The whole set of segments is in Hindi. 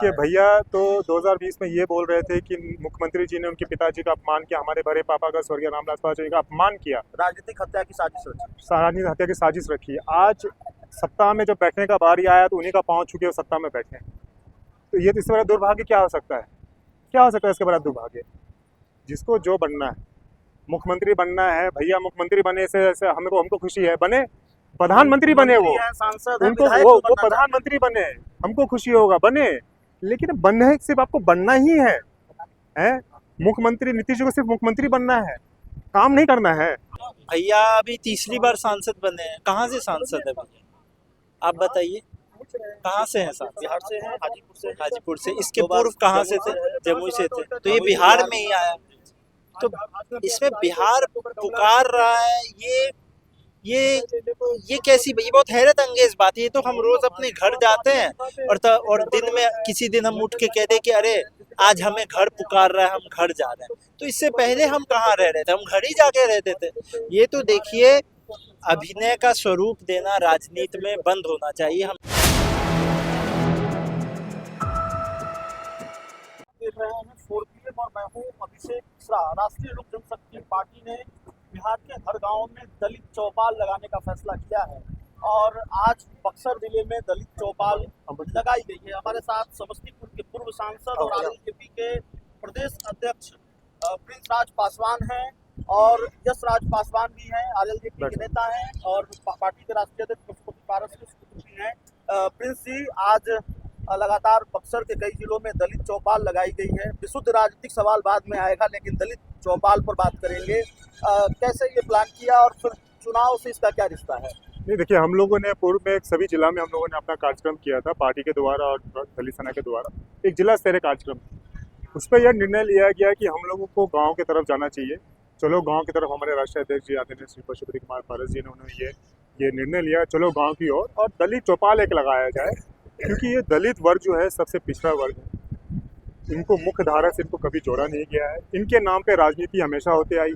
कि भैया तो 2020 में ये बोल रहे थे कि मुख्यमंत्री जी ने उनके पिताजी का अपमान किया, हमारे बड़े पापा का स्वर्गीय रामदास पासवान जी का अपमान किया, राजनीतिक हत्या की साजिश रची। राजनीतिक हत्या की साजिश रखी। आज सत्ता में जब बैठने का बारी आया तो उन्हीं का पांव छू के वो सत्ता में बैठे। तो ये इससे बड़ा दुर्भाग्य क्या हो सकता है? क्या हो सकता है इसके बड़ा दुर्भाग्य? जिसको जो बनना है, मुख्यमंत्री बनना है, भैया मुख्यमंत्री बने से हमको खुशी है, बने प्रधानमंत्री बने, वो सांसद उनको वो प्रधानमंत्री बने, हमको खुशी होगा, बने। लेकिन बनने सिर्फ आपको बनना ही है? मुख्यमंत्री नीतीश जी को सिर्फ मुख्यमंत्री बनना है, काम नहीं करना है। भैया अभी तीसरी बार सांसद बने हैं, कहाँ से सांसद है भैया? आप बताइए, कहाँ से हैं सांसद? बिहार से है, हाजीपुर से। इसके पूर्व कहाँ से थे? जमुई से थे। तो ये बिहार में ही आया। तो इसमें बिहार पुकार रहा है, ये कैसी, ये बहुत हैरत अंगेज बात है। ये तो हम रोज अपने घर जाते हैं और दिन में किसी दिन हम उठ के कह दे कि अरे आज हमें घर पुकार रहा है, हम घर जा रहे हैं। तो इससे पहले हम कहाँ रह रहे थे? हम घर ही जाके रहते थे। ये तो देखिए, अभिनय का स्वरूप देना राजनीति में बंद होना चाहिए। हम देख रहे हैं 4PM और मैं हूँ अभिषेक मिश्रा। राष्ट्रीय लोक जनशक्ति पार्टी ने बिहार के हर गांव में दलित चौपाल लगाने का फैसला किया है और आज बक्सर जिले में दलित चौपाल लगाई गई है। हमारे साथ समस्तीपुर के पूर्व सांसद और आरएलजेपी के प्रदेश अध्यक्ष प्रिंस राज पासवान हैं और यश राज पासवान भी हैं, आरएलजेपी के नेता हैं और पार्टी के राष्ट्रीय अध्यक्ष पशुपति पारस भी हैं। प्रिंस जी, आज लगातार बक्सर के कई जिलों में दलित चौपाल लगाई गई है। विशुद्ध राजनीतिक सवाल बाद में आएगा, लेकिन दलित चौपाल पर बात करेंगे। कैसे ये प्लान किया और फिर चुनाव से इसका क्या रिश्ता है? नहीं, देखिए, हम लोगों ने पूर्व में सभी जिला में हम लोगों ने अपना कार्यक्रम किया था पार्टी के द्वारा और दलित सेना के द्वारा, एक जिला स्तरीय कार्यक्रम। उस पर यह निर्णय लिया गया कि हम लोगों को गाँव की तरफ जाना चाहिए। चलो गाँव की तरफ हमारे राष्ट्रीय अध्यक्ष जी आदरणीय श्री पशुपति कुमार पारस जी ने उन्होंने ये निर्णय लिया, चलो गाँव की ओर और दलित चौपाल एक लगाया जाए, क्योंकि ये दलित वर्ग जो है सबसे पिछड़ा वर्ग है। इनको मुख्य धारा से इनको कभी जोड़ा नहीं गया है। इनके नाम पे राजनीति हमेशा होते आई,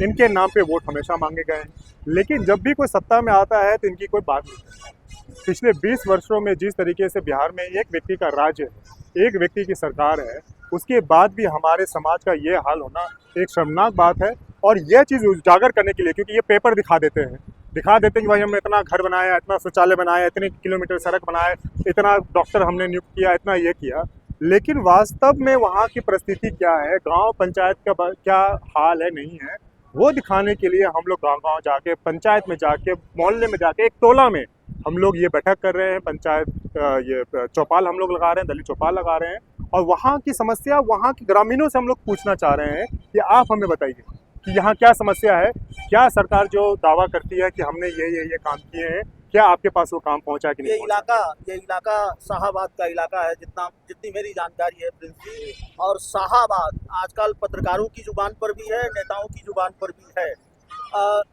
इनके नाम पे वोट हमेशा मांगे गए हैं, लेकिन जब भी कोई सत्ता में आता है तो इनकी कोई बात नहीं। पिछले 20 वर्षों में जिस तरीके से बिहार में एक व्यक्ति का राज्य है, एक व्यक्ति की सरकार है, उसके बाद भी हमारे समाज का ये हाल होना एक शर्मनाक बात है। और यह चीज़ उजागर करने के लिए, क्योंकि ये पेपर दिखा देते हैं कि भाई हमने इतना घर बनाया, इतना शौचालय बनाया, इतने किलोमीटर सड़क बनाए, इतना डॉक्टर हमने नियुक्त किया, इतना ये किया, लेकिन वास्तव में वहाँ की परिस्थिति क्या है, गांव पंचायत का क्या हाल है, नहीं है, वो दिखाने के लिए हम लोग गांव-गांव जाके, पंचायत में जाके, मोहल्ले में जाके, एक टोला में हम लोग ये बैठक कर रहे हैं। पंचायत ये चौपाल हम लोग लगा रहे हैं, दलित चौपाल लगा रहे हैं और वहाँ की समस्या वहाँ के ग्रामीणों से हम लोग पूछना चाह रहे हैं कि आप हमें बताइए कि यहाँ क्या समस्या है। क्या सरकार जो दावा करती है कि हमने ये काम किए हैं, क्या आपके पास वो काम पहुंचा कि नहीं? ये इलाका शाहाबाद का इलाका है, जितनी मेरी जानकारी है प्रिंस जी। और शाहाबाद आजकल पत्रकारों की जुबान पर भी है, नेताओं की जुबान पर भी है।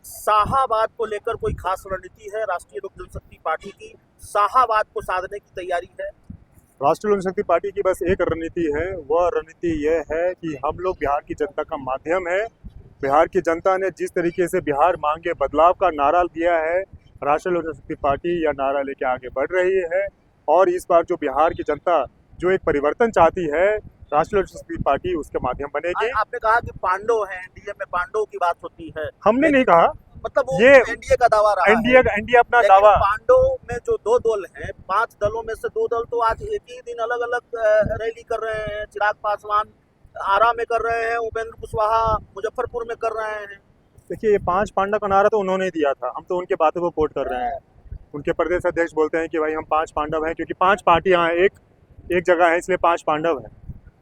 शाहाबाद को लेकर कोई खास रणनीति है राष्ट्रीय लोक जनशक्ति पार्टी की? शाहाबाद को साधने की तैयारी है? राष्ट्रीय लोक जनशक्ति पार्टी की बस एक रणनीति है, वह रणनीति यह है कि हम लोग बिहार की जनता का माध्यम है। बिहार की जनता ने जिस तरीके से बिहार मांगे बदलाव का नारा दिया है, राष्ट्रीय लोक जनशक्ति पार्टी यह नारा लेके आगे बढ़ रही है। और इस बार जो बिहार की जनता जो एक परिवर्तन चाहती है, राष्ट्रीय लोक जनशक्ति पार्टी उसके माध्यम बनेगी। आपने कहा कि पांडव हैं, एनडीए में पांडवों की बात होती है। हमने नहीं कहा, मतलब वो ये एनडीए का दावा रहा है। एनडीए अपना दावा। पांडव में जो 2 दल हैं, 5 दलों में से 2 दल तो आज एक ही दिन अलग अलग रैली कर रहे हैं। चिराग पासवान आरा में कर रहे हैं, उपेंद्र कुशवाहा मुजफ्फरपुर में कर रहे हैं। देखिए, ये 5 पांडव का नारा तो उन्होंने दिया था, हम तो उनके बातों को कोट कर रहे हैं। उनके प्रदेश अध्यक्ष बोलते हैं कि भाई हम 5 पांडव हैं, क्योंकि 5 पार्टियां एक जगह है, इसलिए 5 पांडव हैं।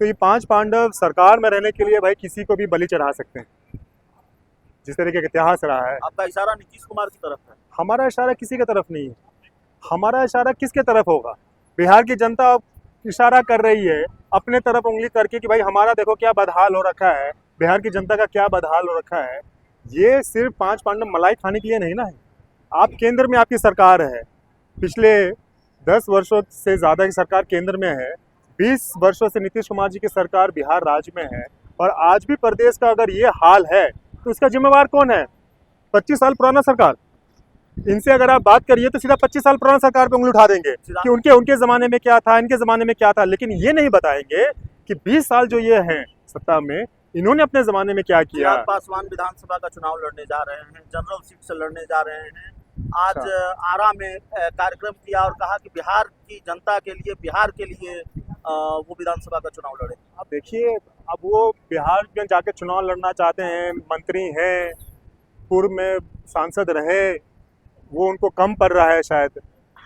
तो ये 5 पांडव सरकार में रहने के लिए भाई किसी को भी बलि चढ़ा सकते हैं, जिस तरीके का इतिहास रहा है। आपका इशारा नीतीश कुमार की तरफ है? हमारा इशारा किसी की तरफ नहीं है। हमारा इशारा किसके तरफ होगा? बिहार की जनता इशारा कर रही है अपने तरफ उंगली करके कि भाई हमारा देखो क्या बदहाल हो रखा है, बिहार की जनता का क्या बदहाल हो रखा है। ये सिर्फ 5 पांडव मलाई खाने के लिए नहीं ना है। आप केंद्र में आपकी सरकार है, पिछले 10 वर्षों से ज़्यादा की सरकार केंद्र में है, 20 वर्षों से नीतीश कुमार जी की सरकार बिहार राज्य में है, और आज भी प्रदेश का अगर ये हाल है तो इसका जिम्मेवार कौन है? 25 साल पुराना सरकार। इनसे अगर आप बात करिए तो सीधा 25 साल पुराना सरकार पे उंगली उठा देंगे कि उनके उनके ज़माने में क्या था, इनके ज़माने में क्या था, लेकिन ये नहीं बताएंगे कि 20 साल जो ये हैं सत्ता में, इन्होंने अपने ज़माने में क्या किया। चिराग पासवान विधानसभा का चुनाव लड़ने जा रहे हैं, जनरल सीट से लड़ने जा रहे हैं। आज आरा में कार्यक्रम किया और कहा कि बिहार की जनता के लिए, बिहार के लिए वो विधानसभा का चुनाव लड़े। अब देखिए, अब वो बिहार में जाके चुनाव लड़ना चाहते हैं, मंत्री हैं, पूर्व में सांसद रहे, वो उनको कम पड़ रहा है शायद,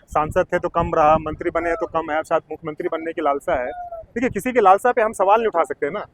सांसद थे तो कम रहा, मंत्री बने हैं तो कम है, शायद मुख्यमंत्री बनने की लालसा है। देखिए, किसी की लालसा पे हम सवाल नहीं उठा सकते ना।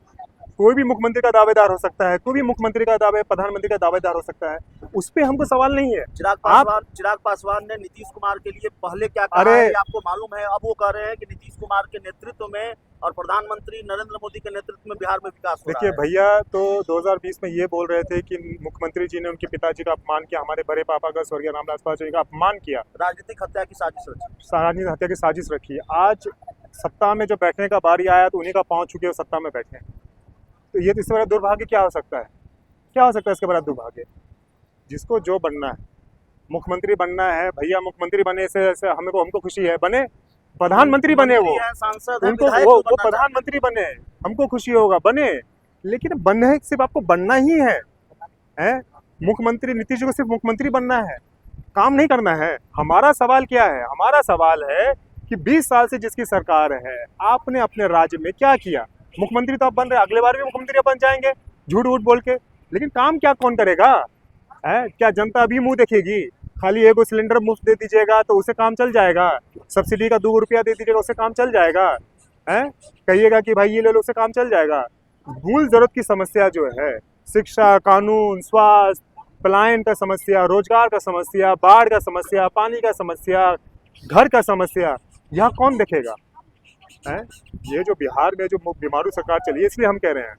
कोई भी मुख्यमंत्री का दावेदार हो सकता है, कोई भी मुख्यमंत्री का प्रधानमंत्री का दावेदार हो सकता है, उस पे हमको सवाल नहीं है। चिराग पासवान ने नीतीश कुमार के लिए पहले क्या कहा है, आपको मालूम है। अब वो कह रहे हैं कि नीतीश कुमार के नेतृत्व में और प्रधानमंत्री नरेंद्र मोदी के नेतृत्व में बिहार में विकास हो रहा है। देखिए भैया, तो 2020 में ये बोल रहे थे कि मुख्यमंत्री जी ने उनके पिताजी का अपमान किया, हमारे बड़े पापा का स्वर्गीय रामविलास पासवान जी का अपमान किया, राजनीतिक हत्या की साजिश रची, राजनीतिक हत्या की साजिश रखी। आज सत्ता में जब बैठने का बारी आया तो उन्हीं का पाँव छू के सत्ता में बैठे। तो ये इससे बड़ा दुर्भाग्य क्या हो सकता है? क्या हो सकता है इसके बड़ा दुर्भाग्य? जिसको जो बनना है, मुख्यमंत्री बनना है भैया, मुख्यमंत्री बने से हमको खुशी है, बने प्रधानमंत्री बने, वो सांसद उनको वो प्रधानमंत्री बने, हमको खुशी होगा, बने। लेकिन बनने सिर्फ आपको बनना ही है? मुख्यमंत्री नीतीश जी को सिर्फ मुख्यमंत्री बनना है, काम नहीं करना है। हमारा सवाल क्या है? हमारा सवाल है कि 20 साल से जिसकी सरकार है, आपने अपने राज्य में क्या किया? मुख्यमंत्री तो आप बन रहे, अगले बार भी मुख्यमंत्री बन जाएंगे झूठ वूठ बोल के, लेकिन काम क्या कौन करेगा? क्या जनता अभी मुंह देखेगी? खाली एगो सिलेंडर मुफ्त दे दीजिएगा तो उसे काम चल जाएगा, सब्सिडी का 2 रुपया दे दीजिएगा उससे काम चल जाएगा, कहिएगा कि भाई ये ले लो उससे काम चल जाएगा। मूल जरूरत की समस्या जो है, शिक्षा, कानून, स्वास्थ्य, पलायन का समस्या, रोजगार का समस्या, बाढ़ का समस्या, पानी का समस्या, घर का समस्या, यहाँ कौन देखेगा? ये जो बिहार में जो बीमारू सरकार चली है, इसलिए हम कह रहे हैं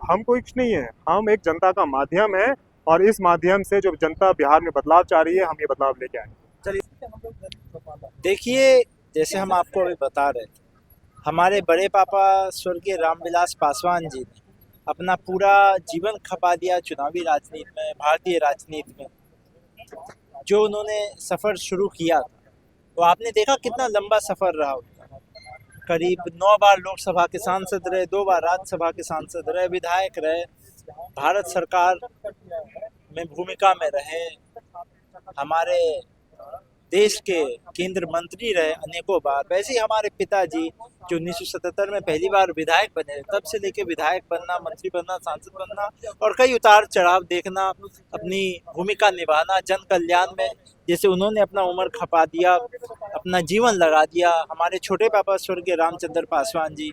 हम कोई कुछ नहीं है, हम एक जनता का माध्यम है, और इस माध्यम से जो जनता बिहार में बदलाव चाह रही है, हम ये बदलाव लेके आए। चलिए, देखिए, जैसे हम आपको अभी बता रहे थे, हमारे बड़े पापा स्वर्गीय रामविलास पासवान जी ने अपना पूरा जीवन खपा दिया चुनावी राजनीति में, भारतीय राजनीति में। जो उन्होंने सफ़र शुरू किया था, तो आपने देखा कितना लंबा सफ़र रहा उनका। करीब 9 बार लोकसभा के सांसद रहे, 2 बार राज्यसभा के सांसद रहे, विधायक रहे, भारत सरकार में भूमिका में रहे, हमारे देश के केंद्र मंत्री रहे अनेकों बार। वैसे ही हमारे पिताजी जो 1977 में पहली बार विधायक बने, तब से लेके विधायक बनना, मंत्री बनना, सांसद बनना और कई उतार चढ़ाव देखना, अपनी भूमिका निभाना जन कल्याण में, जैसे उन्होंने अपना उम्र खपा दिया, अपना जीवन लगा दिया। हमारे छोटे पापा स्वर्गीय रामचंद्र पासवान जी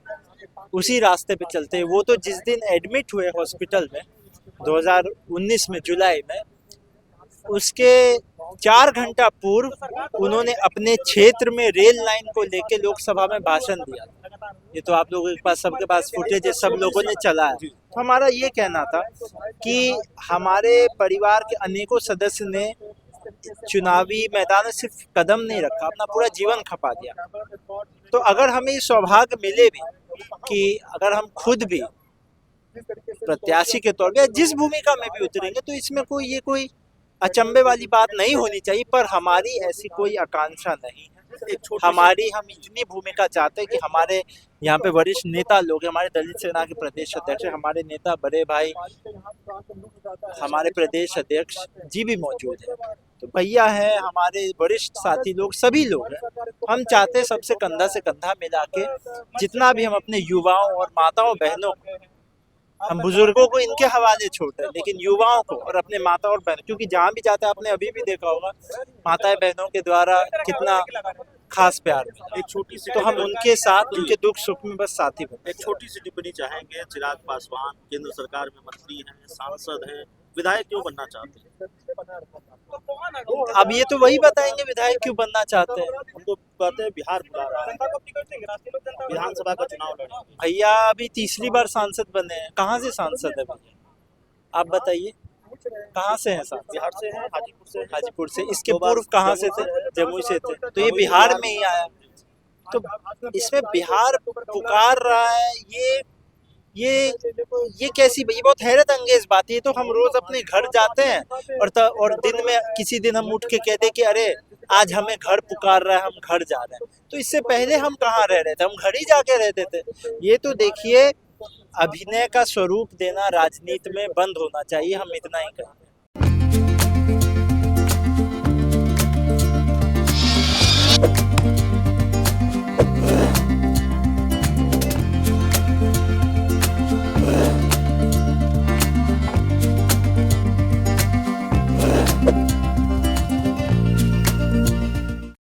उसी रास्ते पे चलते। वो तो जिस दिन एडमिट हुए हॉस्पिटल में 2019 में जुलाई में, उसके 4 घंटा पूर्व उन्होंने अपने क्षेत्र में रेल लाइन को लेके लोकसभा में भाषण दिया। ये तो आप लोगों के पास, सबके पास फुटेज है, सब लोगों ने चला है। तो हमारा ये कहना था कि हमारे परिवार के अनेकों सदस्य ने चुनावी मैदान में सिर्फ कदम नहीं रखा, अपना पूरा जीवन खपा दिया। तो अगर हमें सौभाग्य मिले भी कि अगर हम खुद भी प्रत्याशी के तौर पे जिस भूमिका में भी उतरेंगे, तो इसमें कोई अचंभे वाली बात नहीं होनी चाहिए। पर हमारी ऐसी कोई आकांक्षा नहीं है। हम इतनी भूमिका चाहते हैं कि हमारे यहाँ पे वरिष्ठ नेता लोग, हमारे दलित सेना के प्रदेश अध्यक्ष, हमारे नेता बड़े भाई, हमारे प्रदेश अध्यक्ष जी भी मौजूद है, तो भैया है, हमारे वरिष्ठ साथी लोग, सभी लोग हैं। हम चाहते हैं सबसे कंधा से कंधा मिला के, जितना भी हम अपने युवाओं और माताओं बहनों को, हम बुजुर्गों को इनके हवाले छोड़ते हैं, लेकिन युवाओं को और अपने माता और बहन, क्योंकि जहाँ भी जाते हैं, आपने अभी भी देखा होगा माताएं बहनों के द्वारा कितना खास प्यार। एक छोटी सी, तो हम उनके साथ, उनके दुख सुख में बस साथी बने। एक छोटी सी टिप्पणी चाहेंगे। चिराग पासवान केंद्र सरकार में मंत्री हैं, सांसद हैं, विधायक क्यों बनना चाहते हैं? अब ये तो वही बताएंगे विधायक क्यों बनना चाहते हैं। उनको कहते हैं बिहार बुला रहा है, विधानसभा का चुनाव लड़ेंगे। भैया अभी तीसरी बार सांसद बने हैं, कहाँ से सांसद है भैया, आप बताइए, कहाँ से हैं सांसद? बिहार से हैं, हाजीपुर से। इसके पूर्व कहाँ से थे? जमुई से थे। तो ये बिहार में ही आया। तो इसमें बिहार पुकार रहा है, ये ये कैसी, ये बहुत हैरत अंगेज बात है। ये तो हम रोज अपने घर जाते हैं और दिन में किसी दिन हम उठ के कह दे कि अरे आज हमें घर पुकार रहा है, हम घर जा रहे हैं। तो इससे पहले हम कहाँ रह रहे थे, हम घर ही जाके रहते थे। ये तो देखिए, अभिनय का स्वरूप देना राजनीति में बंद होना चाहिए, हम इतना ही कहें।